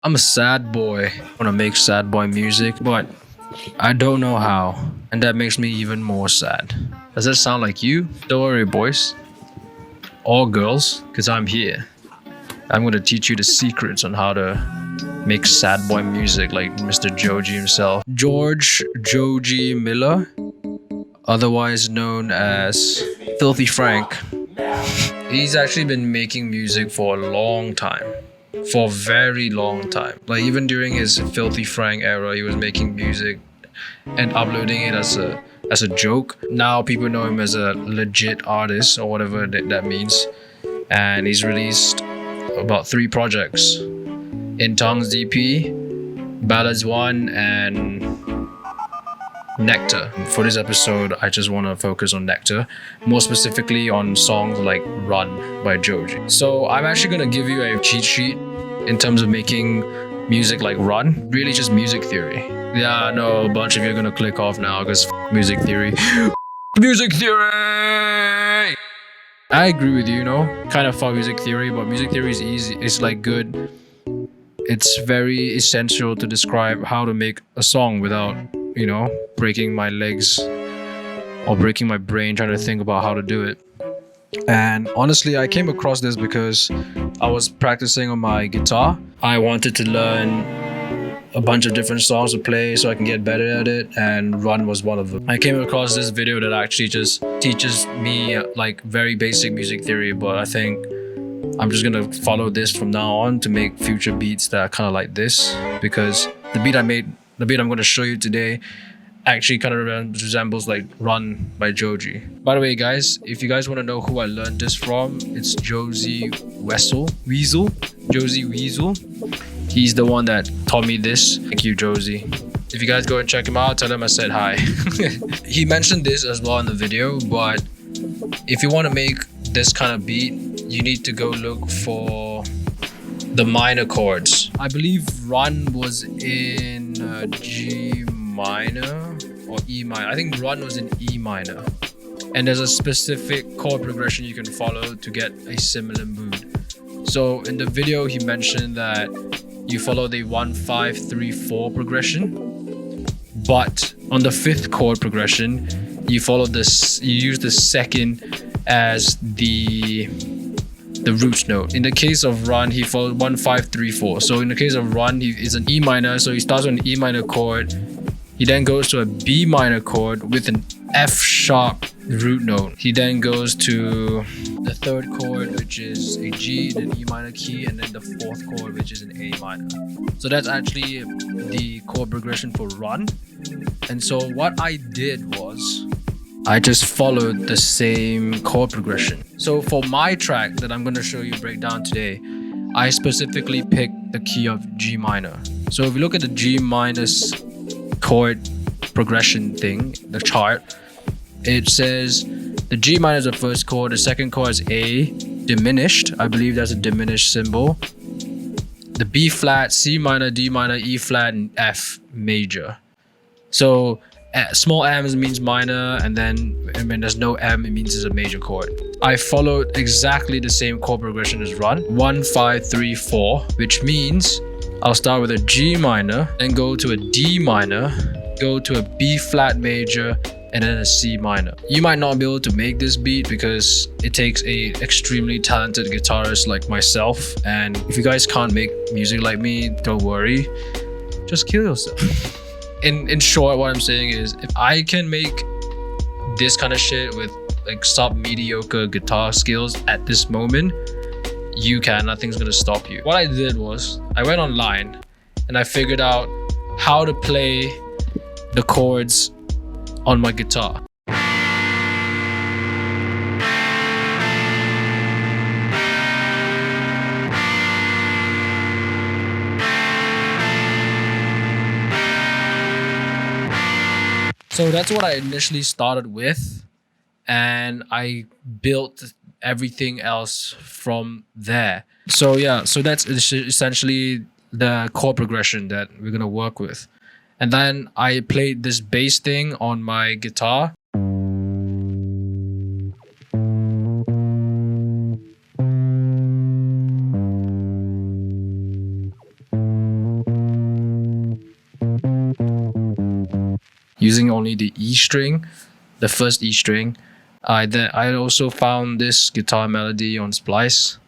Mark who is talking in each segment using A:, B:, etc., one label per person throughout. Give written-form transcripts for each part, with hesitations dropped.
A: I'm a sad boy. I want to make sad boy music, but I don't know how. And that makes me even more sad. Does that sound like you? Don't worry, boys. Or girls, because I'm here. I'm going to teach you the secrets on how to make sad boy music like Mr. Joji himself. George Joji Miller, otherwise known as Filthy Frank. He's actually been making music for a long time. For a very long time. Like even during his Filthy Frank era, he was making music and uploading it as a joke. Now people know him as a legit artist or whatever that means. And he's released about 3 projects. In Tongues DP, Ballads 1, and Nectar. For this episode, I just want to focus on Nectar, more specifically on songs like Run by Joji. So I'm actually going to give you a cheat sheet in terms of making music like Run. Really just music theory. Yeah, I know a bunch of you are going to click off now because music theory. Music theory! I agree with you, you know, kind of for music theory, but music theory is easy. It's like good. It's very essential to describe how to make a song without, you know, breaking my legs or breaking my brain trying to think about how to do it. And honestly, I came across this because I was practicing on my guitar. I wanted to learn a bunch of different songs to play so I can get better at it, and Run was one of them. I came across this video that actually just teaches me like very basic music theory, but I think I'm just gonna follow this from now on to make future beats that are kind of like this, because the beat I'm gonna show you today actually kind of resembles like Run by Joji. By the way, guys, if you guys want to know who I learned this from, it's Jozzy Weasel. Jozzy Weasel. He's the one that taught me this. Thank you, Jozzy. If you guys go and check him out, tell him I said hi. He mentioned this as well in the video, but if you want to make this kind of beat, you need to go look for the minor chords. I believe Run was in G minor or E minor. I think Run was in E minor. And there's a specific chord progression you can follow to get a similar mood. So in the video, he mentioned that you follow the 1-5-3-4 progression, but on the 5th chord progression, you follow this. You use the 2nd as the root note. In the case of Run, he followed 1-5-3-4. So in the case of Run, he is an E minor. So he starts with an E minor chord. He then goes to a B minor chord with an F sharp root note. He then goes to the 3rd chord, which is a G in an E minor key, and then the 4th chord, which is an A minor. So that's actually the chord progression for Run. And so what I did was I just followed the same chord progression. So for my track that I'm going to show you break down today, I specifically picked the key of G minor. So if you look at the G minus chord progression thing, the chart, it says the G minor is the 1st chord, the 2nd chord is A diminished. I believe that's a diminished symbol. The B flat, C minor, D minor, E flat, and F major. So small m means minor, and then when there's no M, it means it's a major chord. I followed exactly the same chord progression as Run, 1-5-3-4, which means I'll start with a G minor, then go to a D minor, go to a B flat major, and then a C minor. You might not be able to make this beat because it takes a extremely talented guitarist like myself, and if you guys can't make music like me, don't worry, just kill yourself. In short, what I'm saying is, if I can make this kind of shit with like sub-mediocre guitar skills at this moment, you can. Nothing's gonna stop you. What I did was I went online and I figured out how to play the chords on my guitar. So that's what I initially started with, and I built everything else from there. So yeah, so that's essentially the chord progression that we're gonna work with. And then I played this bass thing on my guitar. using only the E string, the first E string. I also found this guitar melody on Splice.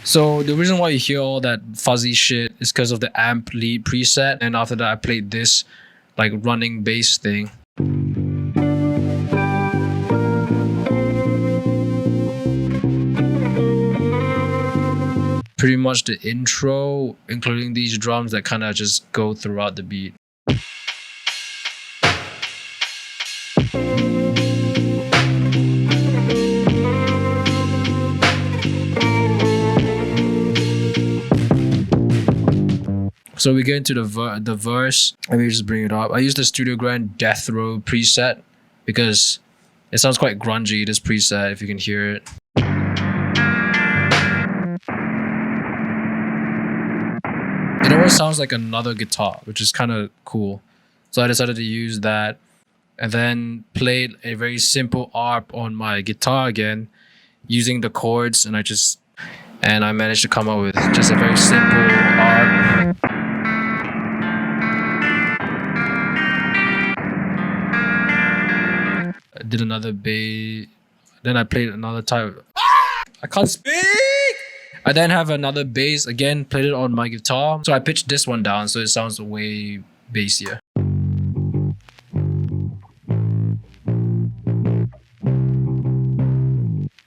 A: So the reason why you hear all that fuzzy shit is because of the amp lead preset, and after that I played this like running bass thing. Pretty much the intro, including these drums that kind of just go throughout the beat. So we get into the verse. Let me just bring it up. I use the Studio Grand Death Row preset because it sounds quite grungy, this preset, if you can hear it. It always sounds like another guitar, which is kind of cool. So I decided to use that and then played a very simple ARP on my guitar again using the chords, and I managed to come up with just a very simple ARP. I did another bass, then I played another type. I can't speak! I then have another bass, again, played it on my guitar. So I pitched this one down so it sounds way bassier.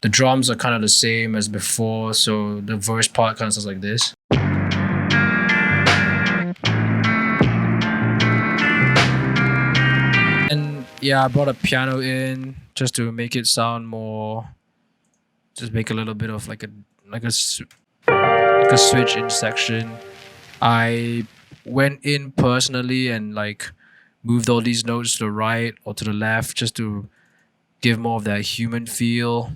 A: The drums are kind of the same as before, so the verse part kind of sounds like this. And yeah, I brought a piano in just to make it sound more, just make a little bit of like a switch in section. I went in personally and like moved all these notes to the right or to the left just to give more of that human feel.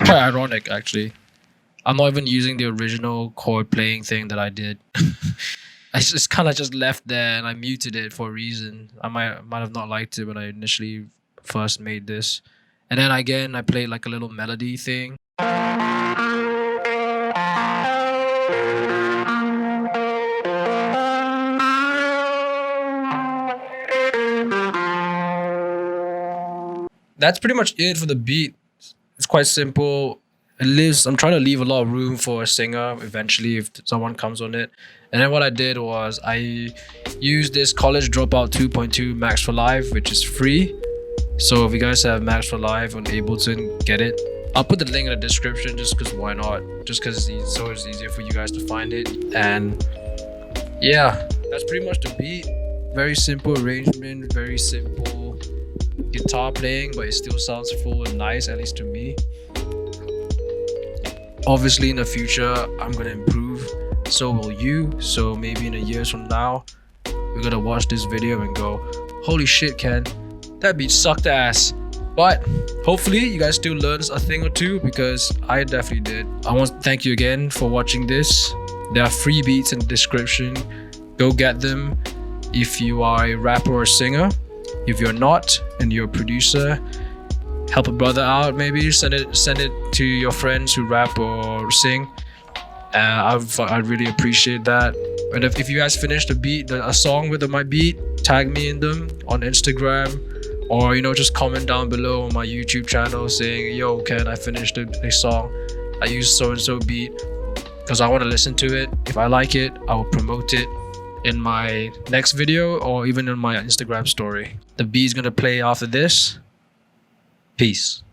A: Quite ironic, actually. I'm not even using the original chord playing thing that I did. I just kind of just left there and I muted it for a reason. I might have not liked it when I initially first made this. And then again, I played like a little melody thing. That's pretty much it for the beat. It's quite simple. I'm trying to leave a lot of room for a singer eventually if someone comes on it. And then what I did was I used this College Dropout 2.2 Max for Live, which is free. So if you guys have Max for Live on Ableton, get it. I'll put the link in the description just because why not? Just because it's so it's easier for you guys to find it. And yeah, that's pretty much the beat. Very simple arrangement, very simple guitar playing, but it still sounds full and nice, at least to me. Obviously in the future I'm gonna improve, so will you. So maybe in a years from now we're gonna watch this video and go, holy shit Ken, that beat sucked ass. But hopefully you guys still learned a thing or two, because I definitely did. I want to thank you again for watching this. There are free beats in the description, go get them if you are a rapper or singer. If you're not and you're a producer, help a brother out, maybe send it to your friends who rap or sing. I'd really appreciate that. And if you guys finish a song with my beat, tag me in them on Instagram, or just comment down below on my YouTube channel saying, yo Ken, I finished a song, I used so and so beat, because I want to listen to it. If I like it, I will promote it in my next video or even in my Instagram story. The beat's gonna play after this. Peace.